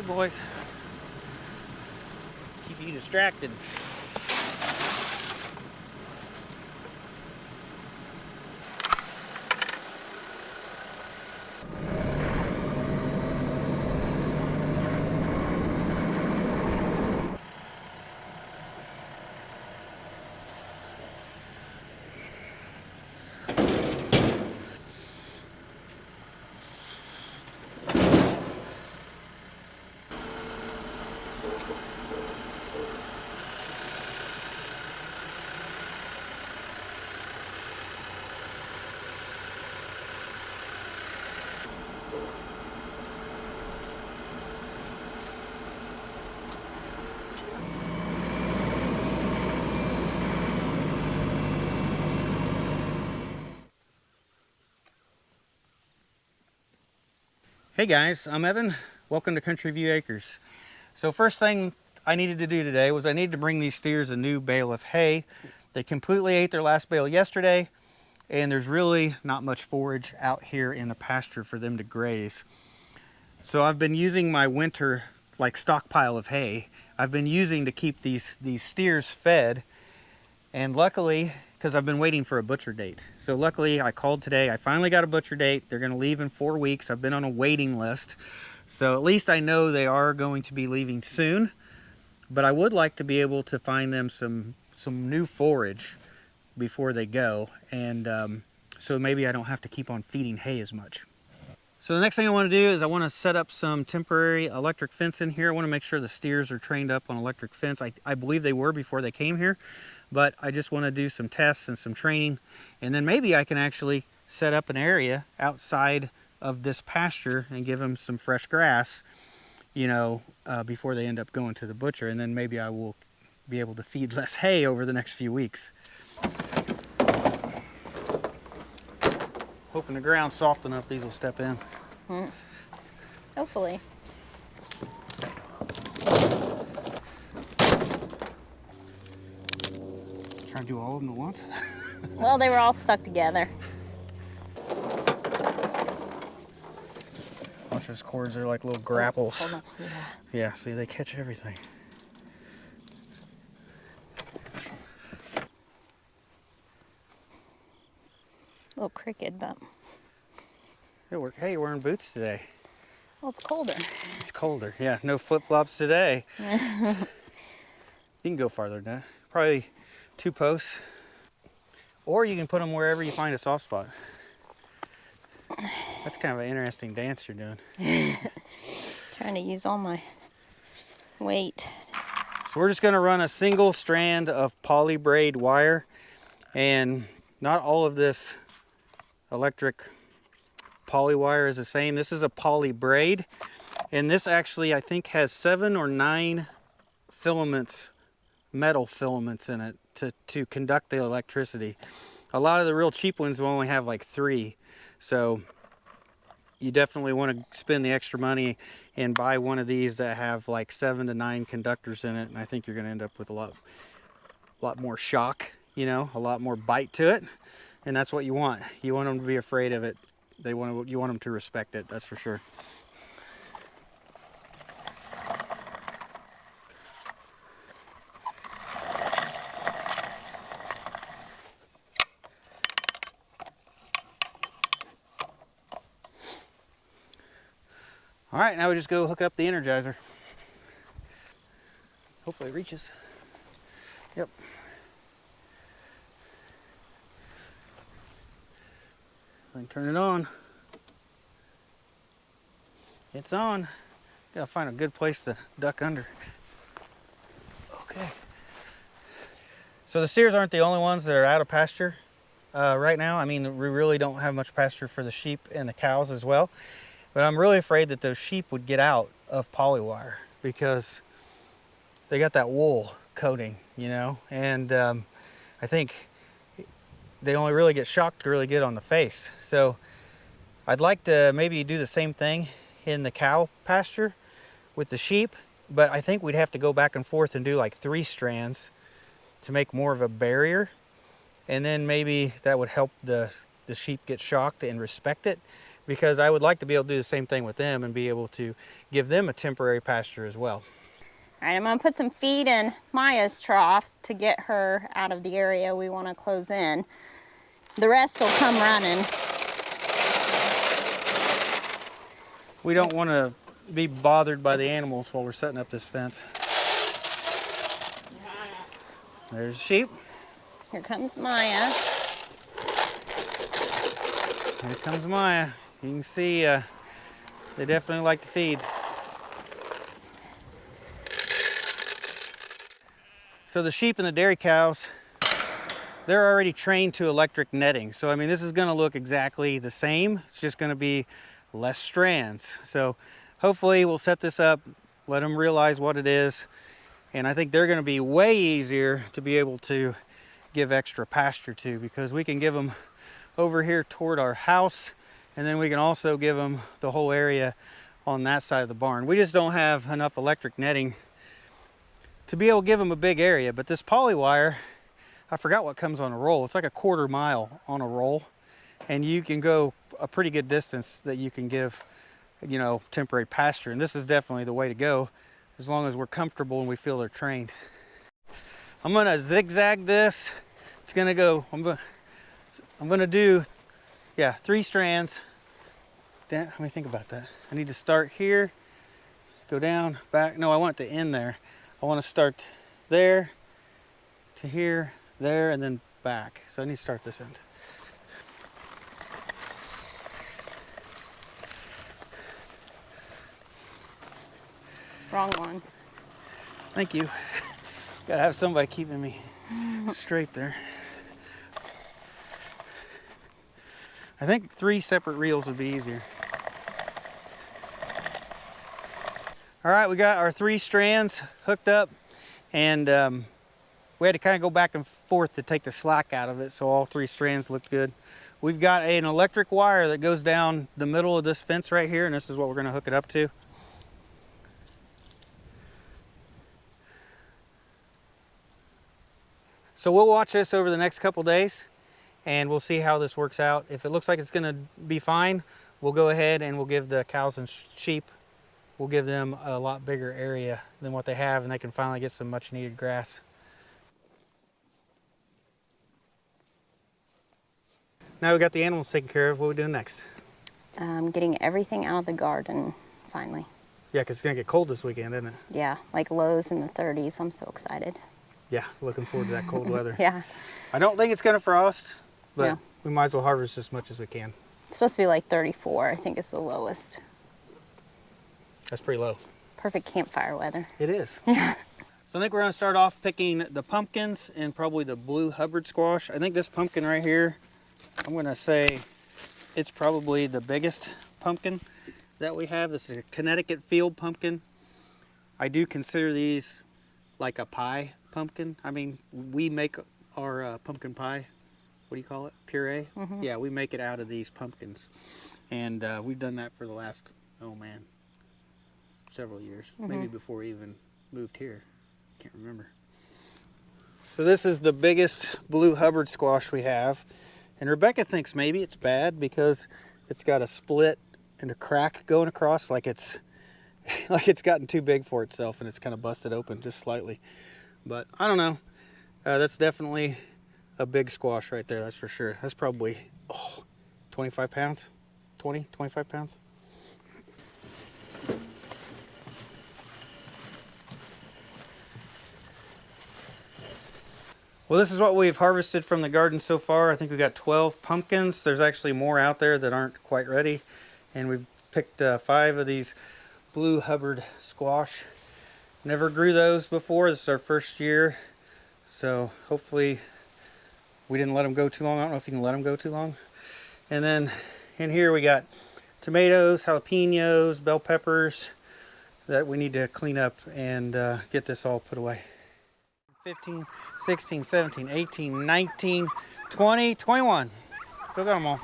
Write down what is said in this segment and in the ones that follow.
boys. Keep you distracted. Hey guys, I'm Evan. Welcome to Country View Acres. So first thing I needed to do today was I needed to bring these steers a new bale of hay. They completely ate their last bale yesterday, and there's really not much forage out here in the pasture for them to graze. So I've been using my winter stockpile of hay. I've been using to keep these steers fed, and luckily, because I've been waiting for a butcher date. So luckily I called today. I finally got a butcher date. They're going to leave in 4 weeks. I've been on a waiting list. So at least I know they are going to be leaving soon. But I would like to be able to find them some new forage before they go. And so maybe I don't have to keep on feeding hay as much. So the next thing I want to do is I want to set up some temporary electric fence in here. I want to make sure the steers are trained up on electric fence. I believe they were before they came here. But I just want to do some tests and some training, and then maybe I can actually set up an area outside of this pasture and give them some fresh grass, before they end up going to the butcher, and then maybe I will be able to feed less hay over the next few weeks. Hoping the ground's soft enough these will step in. Hopefully. Try to do all of them at once? Well, they were all stuck together. Watch those cords, they're like little grapples. Hold on. Yeah, see, they catch everything. A little crooked, but... Hey, you're wearing boots today. Well, it's colder. It's colder, yeah. No flip-flops today. You can go farther than that. Probably 2 posts. Or you can put them wherever you find a soft spot. That's kind of an interesting dance you're doing. Trying to use all my weight. So we're just going to run a single strand of poly braid wire, and not all of this electric poly wire is the same. This is a poly braid, and this actually I think has 7 or 9 filaments, metal filaments in it to conduct the electricity. A lot of the real cheap ones will only have like 3, so you definitely want to spend the extra money and buy one of these that have like 7 to 9 conductors in it, and I think you're going to end up with a lot more shock, a lot more bite to it, and that's what you want. You want them to be afraid of it. You want them to respect it, that's for sure. All right, now we just go hook up the Energizer. Hopefully it reaches. Yep. Then turn it on. It's on. Gotta find a good place to duck under. Okay. So the steers aren't the only ones that are out of pasture right now. I mean, we really don't have much pasture for the sheep and the cows as well. But I'm really afraid that those sheep would get out of poly wire because they got that wool coating, and I think they only really get shocked really good on the face. So I'd like to maybe do the same thing in the cow pasture with the sheep, but I think we'd have to go back and forth and do like 3 strands to make more of a barrier, and then maybe that would help the sheep get shocked and respect it. because I would like to be able to do the same thing with them and be able to give them a temporary pasture as well. All right, I'm gonna put some feed in Maya's troughs to get her out of the area we wanna close in. The rest will come running. We don't want to be bothered by the animals while we're setting up this fence. There's the sheep. Here comes Maya. Here comes Maya. You can see they definitely like to feed. So the sheep and the dairy cows, they're already trained to electric netting. So I mean, this is going to look exactly the same. It's just going to be less strands. So hopefully we'll set this up, let them realize what it is. And I think they're going to be way easier to be able to give extra pasture to, because we can give them over here toward our house, and then we can also give them the whole area on that side of the barn. We just don't have enough electric netting to be able to give them a big area. But this poly wire, I forgot what comes on a roll. It's like a 1/4 mile on a roll, and you can go a pretty good distance that you can give, you know, temporary pasture. And this is definitely the way to go, as long as we're comfortable and we feel they're trained. I'm gonna zigzag this. It's gonna go, I'm gonna do, yeah, 3 strands. Let me think about that. I need to start here, go down, back. No, I want it to end there. I want to start there to here, there, and then back. So I need to start this end. Wrong one. Thank you. Gotta have somebody keeping me straight there. I think 3 separate reels would be easier. All right, we got our 3 strands hooked up, and we had to kind of go back and forth to take the slack out of it, so all 3 strands looked good. We've got an electric wire that goes down the middle of this fence right here, and this is what we're gonna hook it up to. So we'll watch this over the next couple days, and we'll see how this works out. If it looks like it's gonna be fine, we'll go ahead and we'll give the cows and sheep, we'll give them a lot bigger area than what they have, and they can finally get some much needed grass. Now we got the animals taken care of, what are we doing next? Getting everything out of the garden, finally. Yeah, because it's gonna get cold this weekend, isn't it? Yeah, like lows in the 30s. I'm so excited. Yeah, looking forward to that cold weather. Yeah. I don't think it's gonna frost, but No. we might as well harvest as much as we can. It's supposed to be like 34, I think is the lowest. That's pretty low. Perfect campfire weather. It is. Yeah. So I think we're gonna start off picking the pumpkins and probably the blue Hubbard squash. I think this pumpkin right here, I'm gonna say it's probably the biggest pumpkin that we have. This is a Connecticut field pumpkin. I do consider these like a pie pumpkin. I mean, we make our pumpkin pie, what do you call it? Puree? Mm-hmm. Yeah, we make it out of these pumpkins. And we've done that for the last, oh man, several years. Mm-hmm. Maybe before we even moved here. Can't remember. So this is the biggest blue Hubbard squash we have. And Rebecca thinks maybe it's bad because it's got a split and a crack going across, like it's like it's gotten too big for itself and it's kind of busted open just slightly. But I don't know. That's definitely a big squash right there, that's for sure. That's probably 25 pounds, 20, 25 pounds. Well, this is what we've harvested from the garden so far. I think we got 12 pumpkins. There's actually more out there that aren't quite ready. And we've picked 5 of these blue Hubbard squash. Never grew those before. This is our first year. So hopefully we didn't let them go too long. I don't know if you can let them go too long. And then in here we got tomatoes, jalapenos, bell peppers that we need to clean up and get this all put away. 15, 16, 17, 18, 19, 20, 21. Still got them all.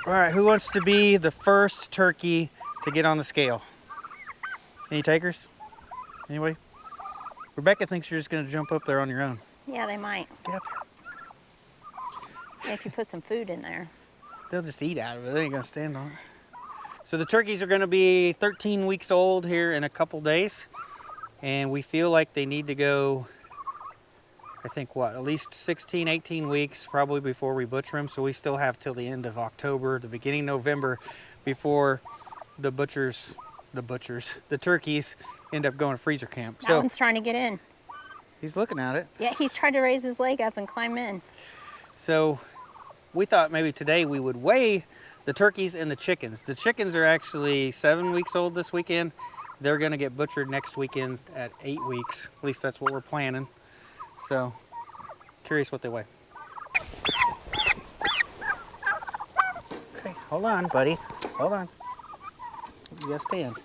All right, who wants to be the first turkey to get on the scale? Any takers? Anybody? Rebecca thinks you're just gonna jump up there on your own. Yeah, they might. Get up If you put some food in there. they'll just eat out of it. They ain't gonna stand on it. So the turkeys are gonna be 13 weeks old here in a couple days. And we feel like they need to go, I think what, at least 16, 18 weeks probably before we butcher them. So we still have till the end of October, the beginning of November before the turkeys end up going to freezer camp. That one's trying to get in. He's looking at it. Yeah, he's tried to raise his leg up and climb in. So we thought maybe today we would weigh the turkeys and the chickens. The chickens are actually 7 weeks old this weekend. They're gonna get butchered next weekend at 8 weeks. At least that's what we're planning. So, curious what they weigh. Okay, hold on, buddy. Hold on. You gotta stand.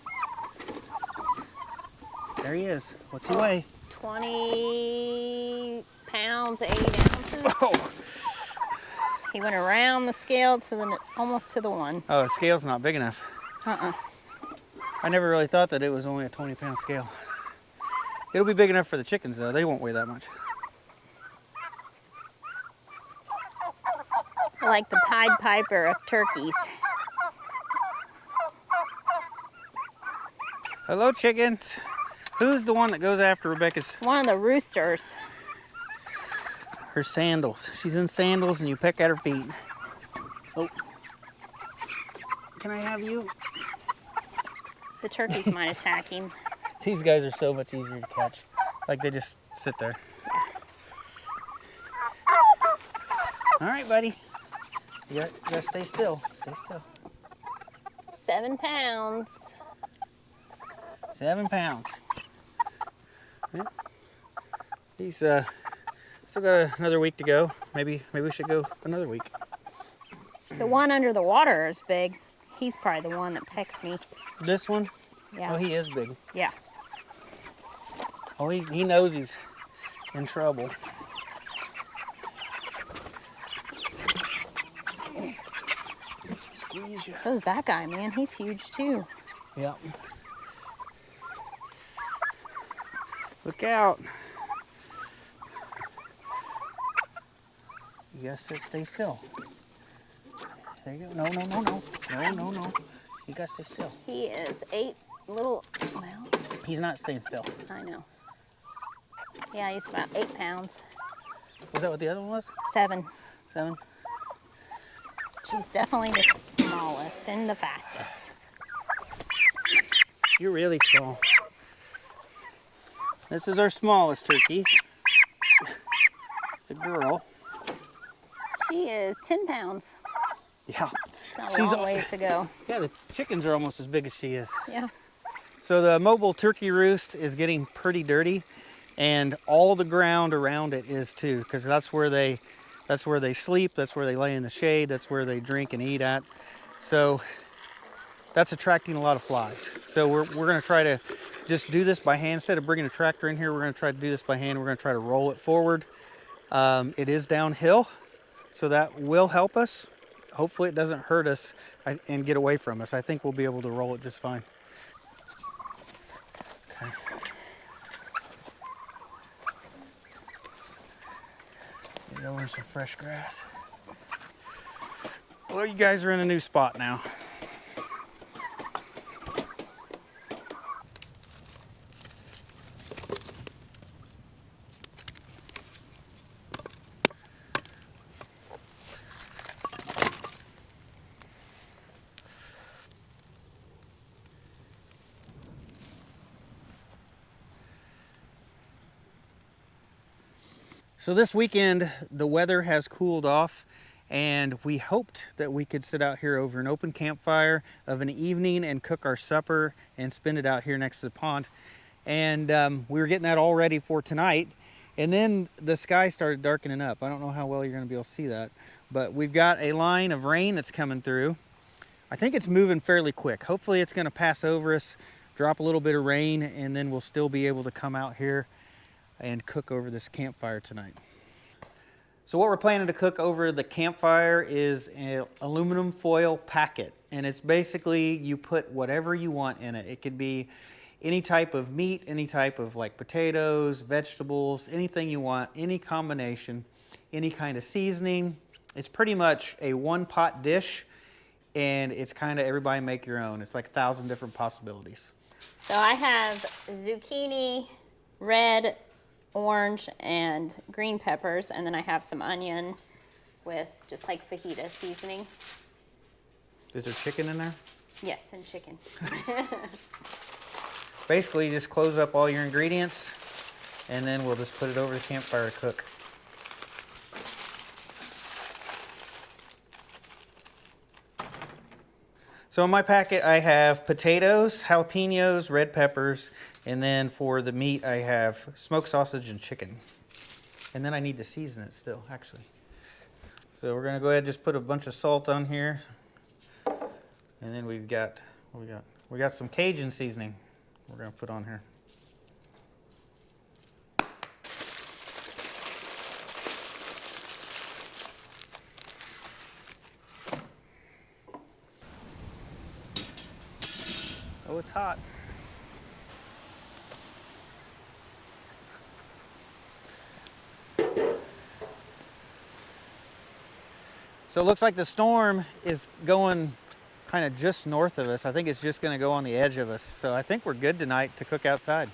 There he is. What's he weigh? 20 pounds, 8 ounces. Oh! He went around the scale to the almost to the one. Oh, the scale's not big enough. Uh-uh. I never really thought that it was only a 20-pound scale. It'll be big enough for the chickens, though. They won't weigh that much. Like the Pied Piper of turkeys. Hello, chickens. Who's the one that goes after Rebecca's? It's one of the roosters. Her sandals. She's in sandals and you peck at her feet. Oh. Can I have you? The turkeys might attack him. These guys are so much easier to catch. Like they just sit there. All right, buddy. You gotta stay still. Stay still. 7 pounds. 7 pounds. Yeah. He's still got another week to go. Maybe we should go another week. The one under the water is big. He's probably the one that pecks me. This one? Yeah. Oh, he is big. Yeah. Oh, he knows he's in trouble. Squeeze you. So's that guy, man. He's huge too. Yep. Look out. You gotta stay still. There you go. No. No. You gotta stay still. He is 8 little, well, He's not staying still. I know. Yeah, he's about 8 pounds. Was that what the other one was? 7. 7? She's definitely the smallest and the fastest. You're really small. This is our smallest turkey. It's a girl. She is 10 pounds. Yeah. Got a long ways to go. Yeah, the chickens are almost as big as she is. Yeah. So the mobile turkey roost is getting pretty dirty, and all the ground around it is too, because that's where they sleep, that's where they lay in the shade, that's where they drink and eat at. So that's attracting a lot of flies. So we're going to try to just do this by hand. Instead of bringing a tractor in here, we're going to try to do this by hand. We're going to try to roll it forward. It is downhill, so that will help us. Hopefully it doesn't hurt us and get away from us. I think we'll be able to roll it just fine. Okay. Get over some fresh grass. Well, you guys are in a new spot now. So this weekend, the weather has cooled off, and we hoped that we could sit out here over an open campfire of an evening and cook our supper and spend it out here next to the pond. And we were getting that all ready for tonight. And then the sky started darkening up. I don't know how well you're gonna be able to see that, but we've got a line of rain that's coming through. I think it's moving fairly quick. Hopefully it's gonna pass over us, drop a little bit of rain, and then we'll still be able to come out here and cook over this campfire tonight. So what we're planning to cook over the campfire is an aluminum foil packet. And it's basically, you put whatever you want in it. It could be any type of meat, any type of like potatoes, vegetables, anything you want, any combination, any kind of seasoning, It's pretty much a one-pot dish, and it's kind of everybody make your own. It's like 1,000 different possibilities. So I have zucchini, red, orange, and green peppers, and then I have some onion with just like fajita seasoning. Is there chicken in there? Yes, and chicken. Basically, you just close up all your ingredients, and then we'll just put it over the campfire to cook. So in my packet, I have potatoes, jalapenos, red peppers, and then for the meat, I have smoked sausage and chicken. And then I need to season it still, actually. So we're gonna go ahead and just put a bunch of salt on here. And then we've got, what we got? We got some Cajun seasoning we're gonna put on here. Oh, it's hot. So it looks like the storm is going kind of just north of us. I think it's just going to go on the edge of us. So I think we're good tonight to cook outside.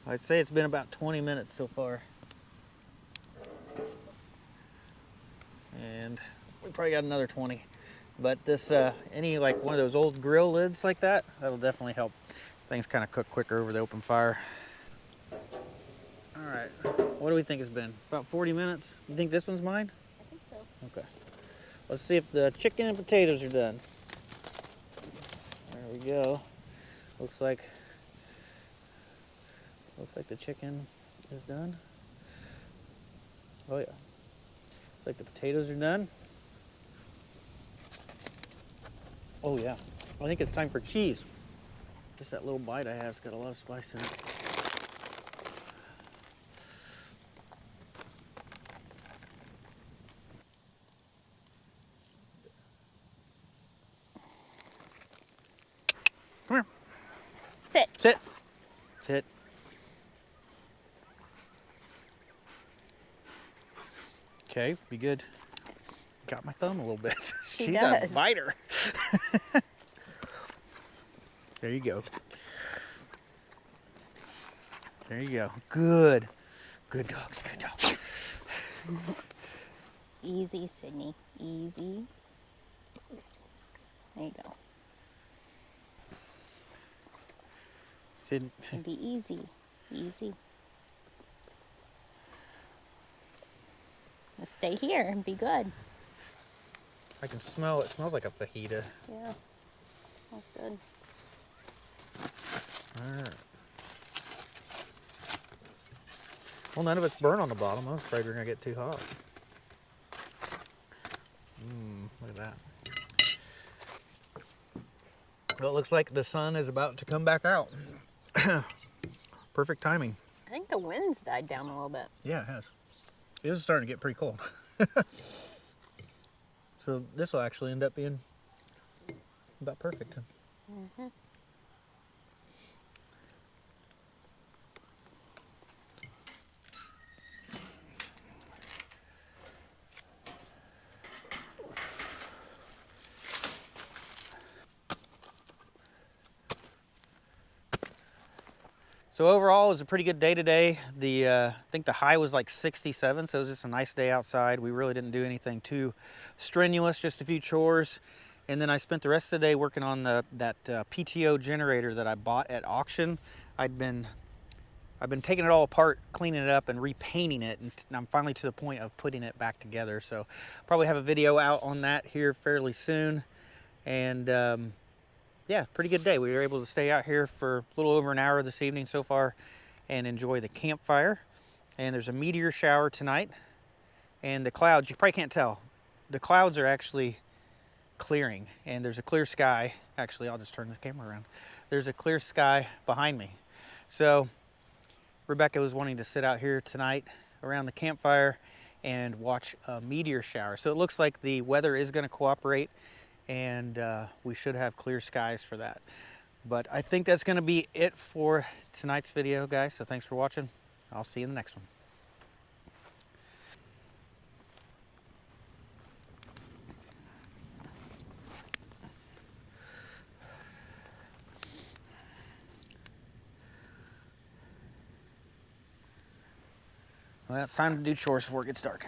I'd say it's been about 20 minutes so far. And we probably got another 20. But this, any like one of those old grill lids like that, that'll definitely help things kind of cook quicker over the open fire. All right, what do we think it's been? About 40 minutes? You think this one's mine? I think so. Okay. Let's see if the chicken and potatoes are done. There we go. Looks like the chicken is done. Oh yeah. Looks like the potatoes are done. Oh yeah. I think it's time for cheese. Just that little bite I have has got a lot of spice in it. Come here. Sit. Sit. Sit. Okay, be good. Got my thumb a little bit. She's does. a biter. There you go. There you go. Good. Good dogs, good dogs. Easy, Sydney. Easy. There you go. Sid. And be easy. Easy. Now stay here and be good. I can smell it. It smells like a fajita. Yeah. That's good. All right. Well, none of it's burnt on the bottom. I was afraid we were going to get too hot. Look at that. Well, it looks like the sun is about to come back out. Perfect timing. I think the wind's died down a little bit. Yeah, it has. It was starting to get pretty cold. So this will actually end up being about perfect. Mm-hmm. So overall, it was a pretty good day today. I think the high was like 67, so it was just a nice day outside. We really didn't do anything too strenuous, just a few chores. And then I spent the rest of the day working on that PTO generator that I bought at auction. I've been taking it all apart, cleaning it up and repainting it, and I'm finally to the point of putting it back together. So probably have a video out on that here fairly soon. And yeah, pretty good day. We were able to stay out here for a little over an hour this evening so far and enjoy the campfire. And there's a meteor shower tonight. And the clouds, you probably can't tell, the clouds are actually clearing and there's a clear sky. Actually, I'll just turn the camera around. There's a clear sky behind me. So Rebecca was wanting to sit out here tonight around the campfire and watch a meteor shower. So it looks like the weather is going to cooperate, and we should have clear skies for that. But I think that's going to be it for tonight's video, guys. So thanks for watching. I'll see you in the next one. Well, it's time to do chores before it gets dark.